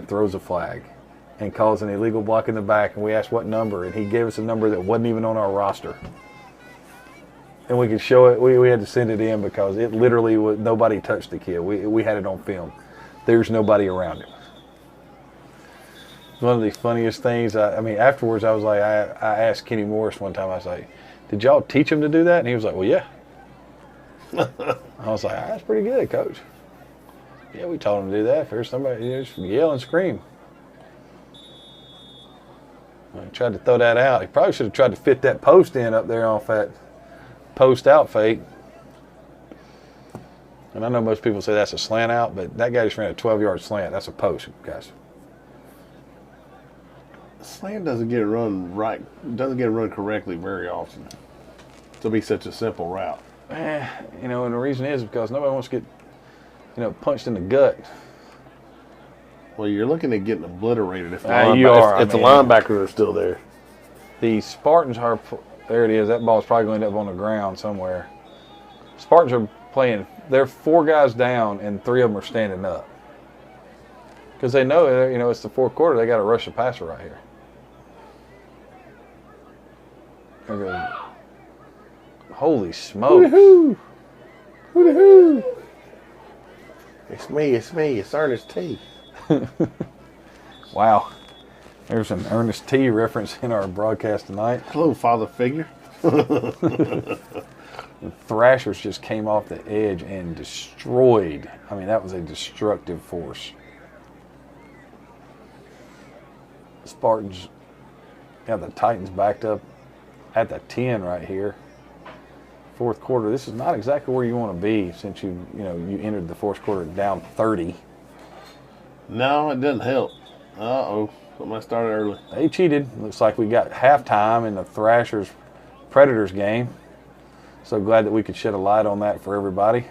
throws a flag and calls an illegal block in the back, and we asked what number, and he gave us a number that wasn't even on our roster. And we could show it. We had to send it in because it literally was, nobody touched the kid. We had it on film. There's nobody around him. One of the funniest things, I mean, afterwards I was like, I asked Kenny Morris one time, I was like, did y'all teach him to do that? And he was like, well, yeah. I was like, that's pretty good, coach. Yeah, we taught him to do that. If there's somebody, just yell and scream. I tried to throw that out. He probably should have tried to fit that post in up there off that post out fake. And I know most people say that's a slant out, but that guy just ran a 12-yard slant. That's a post, guys. Slant doesn't get run right, doesn't get run correctly very often. To be such a simple route. You know, and the reason is because nobody wants to get, you know, punched in the gut. Well, you're looking at getting obliterated if the, if the linebackers are still there. The Spartans are, there it is, that ball's probably going to end up on the ground somewhere. Spartans are playing, they're 4 guys down and 3 of them are standing up. Because they know, you know, it's the fourth quarter, they got to rush the passer right here. Okay. Holy smokes. Hoo-hoo. Hoo-hoo. It's me, it's Ernest T. Wow. There's an Ernest T reference in our broadcast tonight. Hello, father figure. The Thrashers just came off the edge and destroyed. I mean, that was a destructive force. The Spartans got the Titans backed up at the 10 right here. Fourth quarter. This is not exactly where you want to be since you entered the fourth quarter down 30. No, it doesn't help. Uh-oh. Somebody started early. They cheated. Looks like we got halftime in the Thrashers Predators game. So glad that we could shed a light on that for everybody.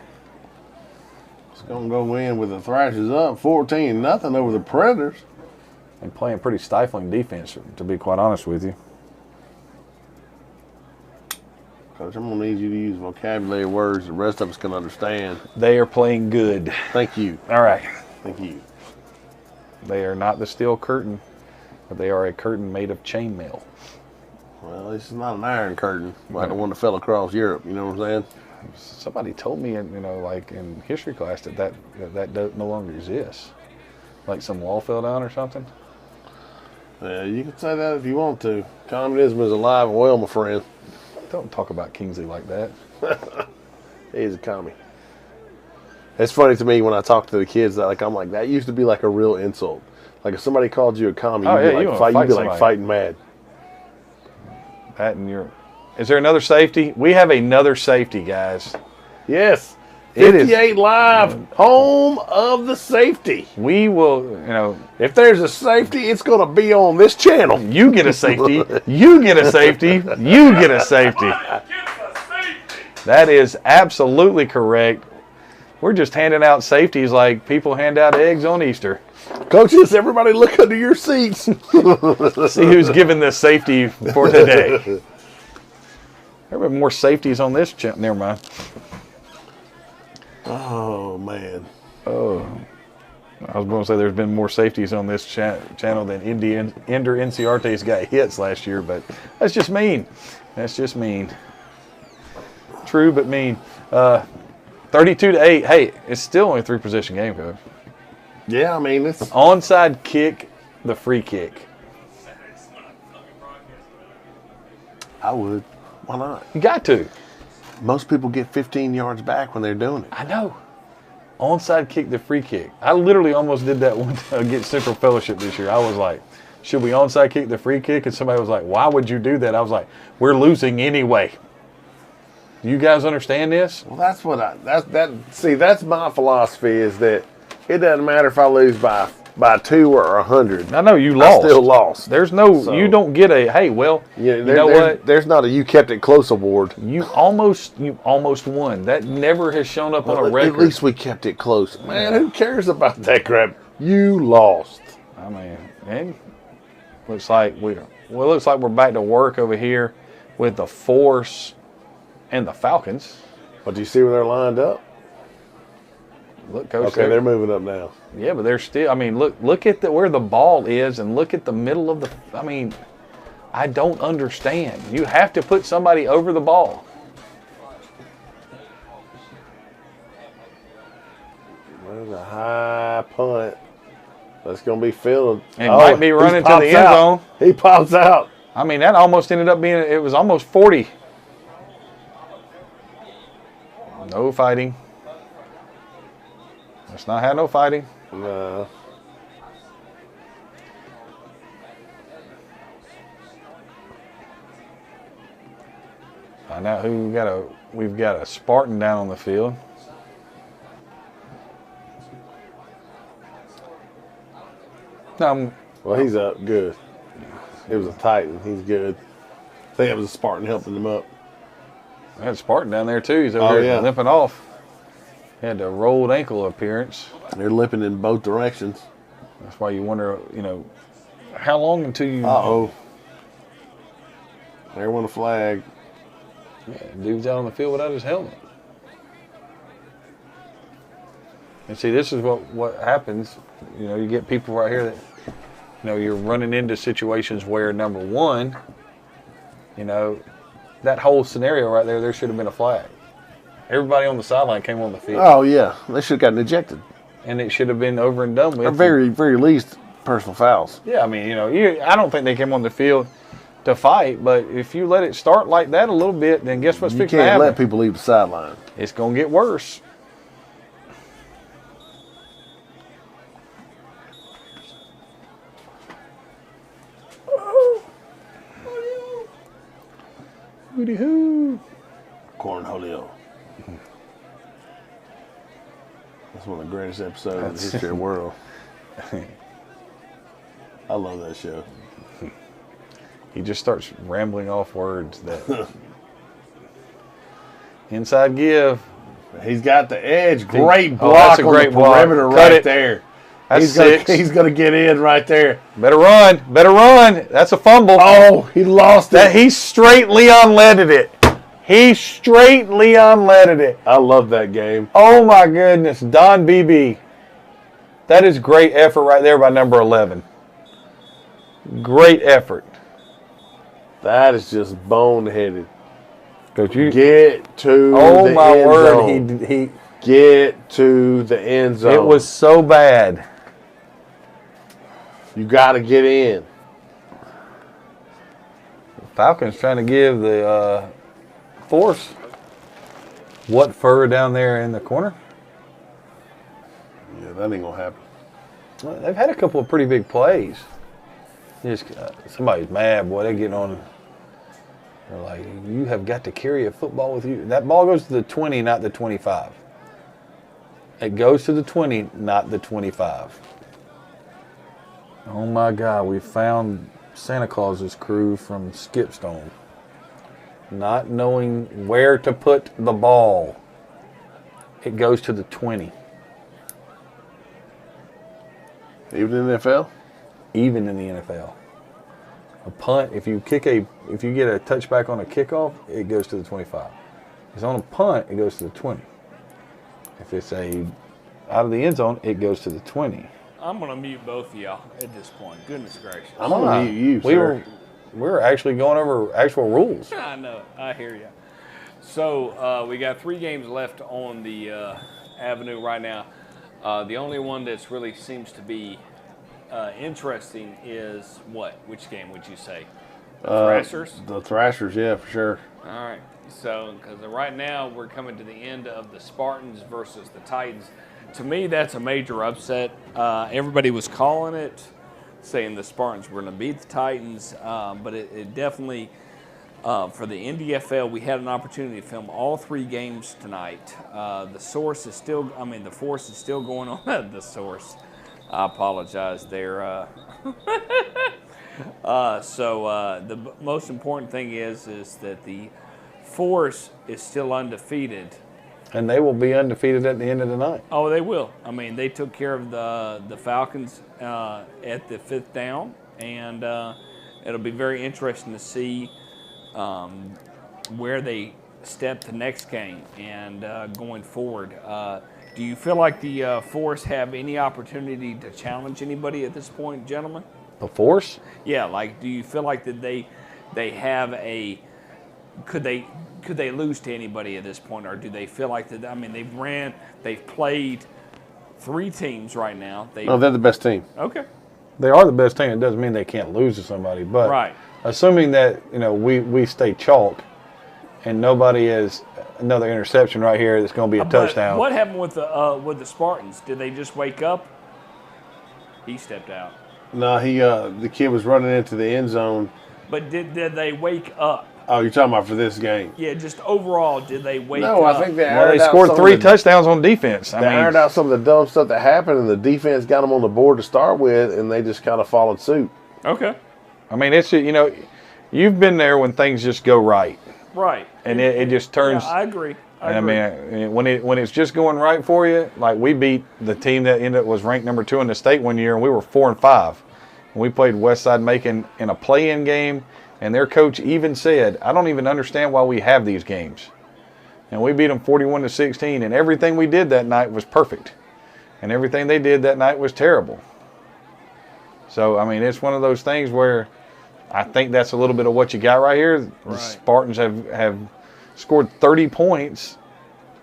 It's going to go in with the Thrashers up 14-0 over the Predators. And playing pretty stifling defense, to be quite honest with you. Coach, I'm going to need you to use vocabulary words the rest of us can understand. They are playing good. Thank you. All right. Thank you. They are not the steel curtain, but they are a curtain made of chainmail. Well, this is not an iron curtain like the one that fell across Europe. You know what I'm saying? Somebody told me, like in history class that no longer exists. Like some wall fell down or something. Yeah, you can say that if you want to. Communism is alive and well, my friend. Don't talk about Kingsley like that. He's a commie. It's funny to me when I talk to the kids that I'm like, that used to be like a real insult. Like if somebody called you a commie, you'd be like fighting mad. That and is there another safety? We have another safety, guys. Yes. 58 Live, home of the safety. We will, if there's a safety, it's going to be on this channel. You get a safety. You get a safety. You get a safety. That is absolutely correct. We're just handing out safeties like people hand out eggs on Easter. Coaches, everybody look under your seats. See who's giving this safety for today. There have been more safeties on this channel. Never mind. Oh, man. Oh. I was going to say there's been more safeties on this channel than Ender Inciarte's got hits last year, but that's just mean. That's just mean. True, but mean. 32-8. Hey, it's still only a 3-position game, Coach. Yeah, I mean, it's onside kick, the free kick. I would. Why not? You got to. Most people get 15 yards back when they're doing it. I know. Onside kick, the free kick. I literally almost did that one against Central Fellowship this year. I was like, should we onside kick the free kick? And somebody was like, why would you do that? I was like, we're losing anyway. Do you guys understand this? Well, that's what that's my philosophy is that it doesn't matter if I lose by 2 or 100. I know you lost. I still lost. There's no, you don't get a, hey, well, you know what? There's not a you kept it close award. You almost won. That never has shown up on a record. At least we kept it close. Man, who cares about that crap? You lost. I mean, and looks like we're back to work over here with the Force and the Falcons. But do you see where they're lined up? Look, Coach. Okay, they're moving up now. Yeah, but they're still. I mean, look at where the ball is, and look at the middle of the. I mean, I don't understand. You have to put somebody over the ball. There's a high punt. That's going to be filled. And might be running to the end zone. He pops out. I mean, that almost ended up being. It was almost 40. No fighting. Let's not have no fighting. No. Find out who we've got a Spartan down on the field. Well, he's up. Good. It was a Titan. He's good. I think it was a Spartan helping him up. We had Spartan down there, too. He's over there limping off. He had a rolled ankle appearance. They're limping in both directions. That's why you wonder, how long until you... Uh-oh. There went a flag. Yeah, dude's out on the field without his helmet. And see, this is what happens. You get people right here that, you're running into situations where, number one, that whole scenario right there should have been a flag. Everybody on the sideline came on the field. Oh, yeah. They should have gotten ejected. And it should have been over and done with. Or very, very least, personal fouls. Yeah, I mean, I don't think they came on the field to fight, but if you let it start like that a little bit, then guess what's fixing to happen? You can't let people leave the sideline. It's going to get worse. Hooty-hoo. Cornholio. That's one of the greatest episodes in the history of the world. I love that show. He just starts rambling off words that... Inside give. He's got the edge. Great block on the perimeter right there. That's six. He's going to get in right there. Better run. Better run. That's a fumble. Oh, he lost it. He straight Leon Ledded it. He straight Leon Ledded it. I love that game. Oh, my goodness. Don BB. That is great effort right there by number 11. Great effort. That is just boneheaded. Coach, you get to the end zone. Oh, my word. He get to the end zone. It was so bad. You got to get in. Falcons trying to give the force what fur down there in the corner. Yeah, that ain't going to happen. Well, they've had a couple of pretty big plays. Just somebody's mad, boy. They're getting on. They're like, you have got to carry a football with you. That ball goes to the 20, not the 25. It goes to the 20, not the 25. Oh, my God. We found Santa Claus's crew from Skipstone. Not knowing where to put the ball. It goes to the 20. Even in the NFL? Even in the NFL. A punt, if you get a touchback on a kickoff, it goes to the 25. If it's on a punt, it goes to the 20. If it's out of the end zone, it goes to the 20. I'm going to mute both of y'all at this point. Goodness gracious. I'm going to mute you, sir. We were actually going over actual rules. I know. I hear you. So we got 3 games left on the avenue right now. The only one that's really seems to be interesting is what? Which game would you say? The Thrashers? The Thrashers, yeah, for sure. All right. So, because right now we're coming to the end of the Spartans versus the Titans. To me, that's a major upset. Everybody was calling it, saying the Spartans were going to beat the Titans, but it definitely, for the NDFL, we had an opportunity to film all 3 games tonight. The force is still going on. The source. I apologize there. The most important thing is that the force is still undefeated. And they will be undefeated at the end of the night. Oh, they will. I mean, they took care of the Falcons at the 5th down, and it'll be very interesting to see where they step the next game and going forward. Do you feel like the Force have any opportunity to challenge anybody at this point, gentlemen? The Force? Yeah, like, do you feel like that they have a could they lose to anybody at this point, or do they feel like that? I mean, they've played 3 teams right now. No, they're the best team. Okay. They are the best team. It doesn't mean they can't lose to somebody, but right. Assuming that we stay chalk, and nobody is another interception right here that's going to be a touchdown. What happened with the Spartans? Did they just wake up? He stepped out. No, the kid was running into the end zone. But did they wake up? Oh, you're talking about for this game? Yeah, just overall, did they wake up? No, I think they scored 3 touchdowns on defense. They ironed out some of the dumb stuff that happened, and the defense got them on the board to start with, and they just kind of followed suit. Okay. I mean, it's you've been there when things just go right. Right. And it just turns. Yeah, I agree. I mean, when it's just going right for you, like we beat the team that was ranked number 2 in the state one year, and we were 4-5. And we played Westside Macon in a play-in game, and their coach even said, "I don't even understand why we have these games." And we beat them 41-16, and everything we did that night was perfect, and everything they did that night was terrible. So I mean, it's one of those things where I think that's a little bit of what you got right here. Right. The Spartans have scored 30 points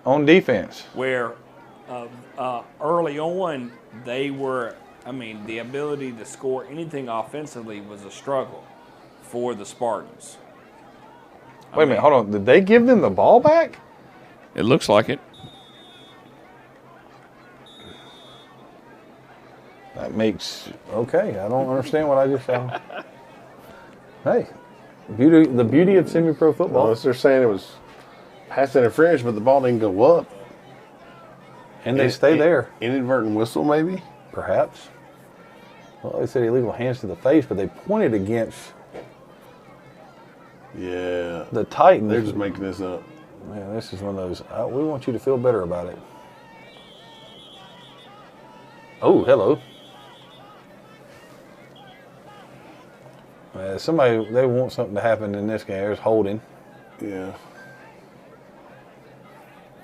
on defense. Where early on they were, the ability to score anything offensively was a struggle for the Spartans. Wait a minute, hold on. Did they give them the ball back? It looks like it. That makes, okay, I don't understand what I just saw. Hey, the beauty of semi-pro football. Unless they're saying it was pass interference, but the ball didn't go up. And they stay there. Inadvertent whistle, maybe? Perhaps. Well, they said illegal hands to the face, but they pointed against the Titans. They're just making this up. Man, this is one of those, we want you to feel better about it. Oh, hello. Somebody, they want something to happen in this game. There's holding. Yeah.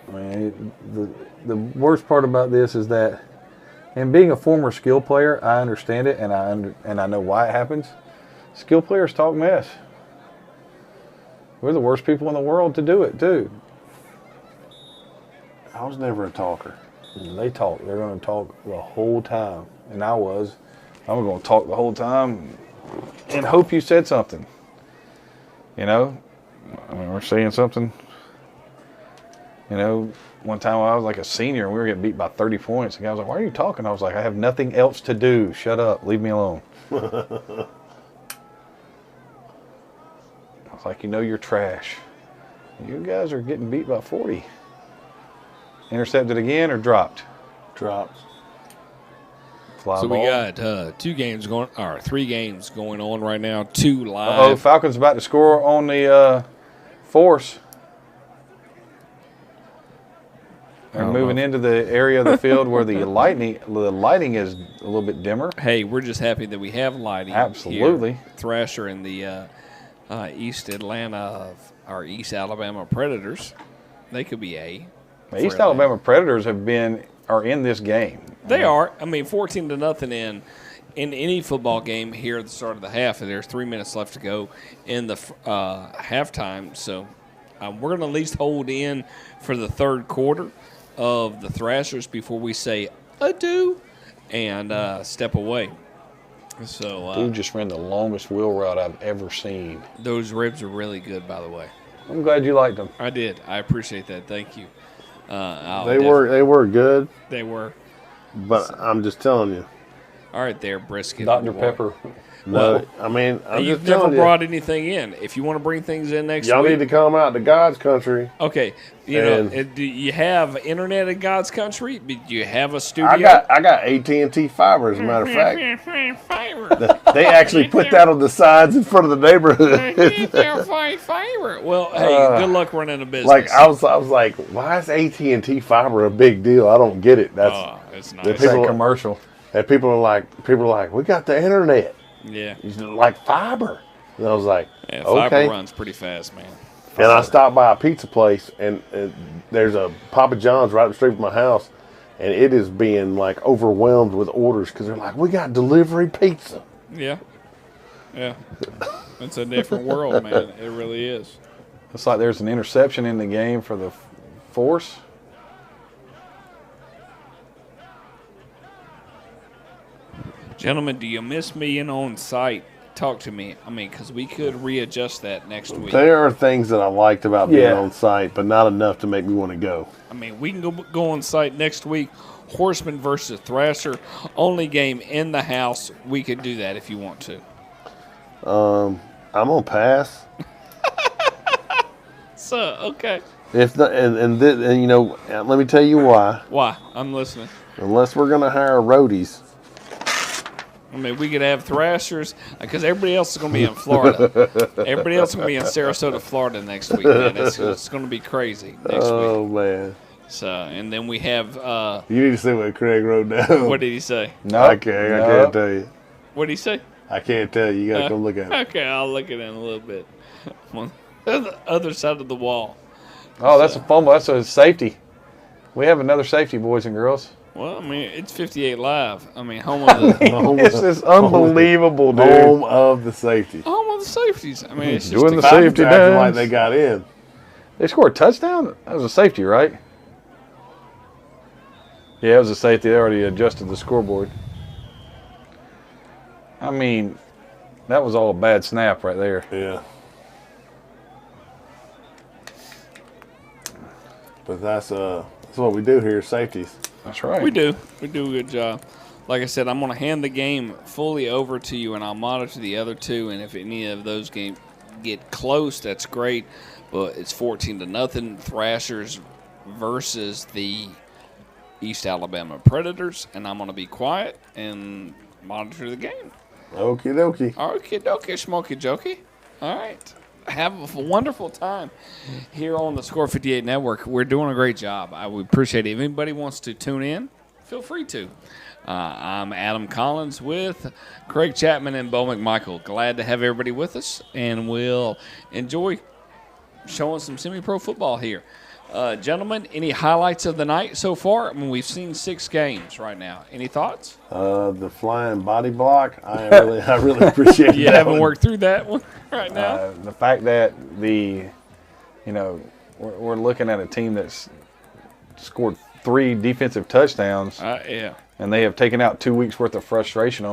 I mean, the worst part about this is that, and being a former skill player, I understand it, and I know why it happens. Skill players talk mess. We're the worst people in the world to do it, too. I was never a talker. They talk. They're going to talk the whole time, and I'm going to talk the whole time and hope you said something. We're saying something. One time I was like a senior and we were getting beat by 30 points. The guy was like, "Why are you talking?" I was like, "I have nothing else to do. Shut up. Leave me alone." I was like, "You're trash. You guys are getting beat by 40. Intercepted again or dropped? Dropped. Fly so ball. We got 3 games going on right now. 2 live. Falcons about to score on the Force. They're moving into the area of the field where the lighting is a little bit dimmer. Hey, we're just happy that we have lighting. Absolutely. Here. Thrasher and the East Alabama Predators. They could be A. The East Alabama Predators are in this game. They are. 14-0 in any football game here at the start of the half, and there's 3 minutes left to go in the halftime. So we're going to at least hold in for the third quarter of the Thrashers before we say adieu and step away. So Dude just ran the longest wheel route I've ever seen. Those ribs are really good, by the way. I'm glad you liked them. I did. I appreciate that. Thank you. They were good. They were. But I'm just telling you. All right, there, brisket. Dr. Pepper. No, you've never brought anything in. If you want to bring things in next week, y'all need to come out to God's country. Okay, do you have internet in God's country? Do you have a studio? I got AT&T fiber, as a matter of fact. They actually put that on the signs in front of the neighborhood. Fiber. Well, hey, good luck running a business. Like I was like, why is AT&T fiber a big deal? I don't get it. It's nice. It's that commercial. And people are like, we got the internet. Yeah. Like fiber. And I was like, fiber runs pretty fast, man. And I stopped by a pizza place, and there's a Papa John's right up the street from my house. and it is being like overwhelmed with orders because they're like, we got delivery pizza. Yeah. Yeah. It's a different world, man. It really is. Looks like there's an interception in the game for the Force. Gentlemen, do you miss being on site? Talk to me. I mean, because we could readjust that next week. There are things that I liked about being on site, but not enough to make me want to go. I mean, we can go on site next week. Horseman versus Thrasher. Only game in the house. We could do that if you want to. I'm going to pass. So, okay. If the, and you know, let me tell you why. Why? I'm listening. Unless we're going to hire roadies. I mean, we could have Thrashers because everybody else is going to be in Florida. Everybody else is going to be in Sarasota, Florida next week. Man. It's going to be crazy next week. Oh, man. So, and then we have. You need to see what Craig wrote down. What did he say? No, I can't tell you. What did he say? I can't tell you. You got to come look at it. Okay, I'll look at it in a little bit. On the other side of the wall. Oh, that's a fumble. That's a safety. We have another safety, boys and girls. Well, I mean, it's 58 Live. I mean, home of the this is unbelievable, dude. Home of the safety. Home of the safeties. I mean, it's just doing the safety dance. Like they got in. They scored a touchdown. That was a safety, right? Yeah, it was a safety. They already adjusted the scoreboard. I mean, that was all a bad snap right there. Yeah. But that's what we do here, safeties. That's right. We do. We do a good job. Like I said, I'm going to hand the game fully over to you, and I'll monitor the other two. And if any of those games get close, that's great. But it's 14-0 Thrashers versus the East Alabama Predators, and I'm going to be quiet and monitor the game. Okie dokie. Okie dokie, smoky jokey. All right. Have a wonderful time here on the Score 58 Network. We're doing a great job. I would appreciate it. If anybody wants to tune in, feel free to. I'm Adam Collins with Craig Chapman and Bo McMichael. Glad to have everybody with us, and we'll enjoy showing some semi-pro football here. Gentlemen, any highlights of the night so far? I mean, we've seen 6 games right now. Any thoughts? The flying body block. I really appreciate it. You haven't worked through that one right now? The fact that we're looking at a team that's scored 3 defensive touchdowns. Yeah. And they have taken out 2 weeks worth of frustration on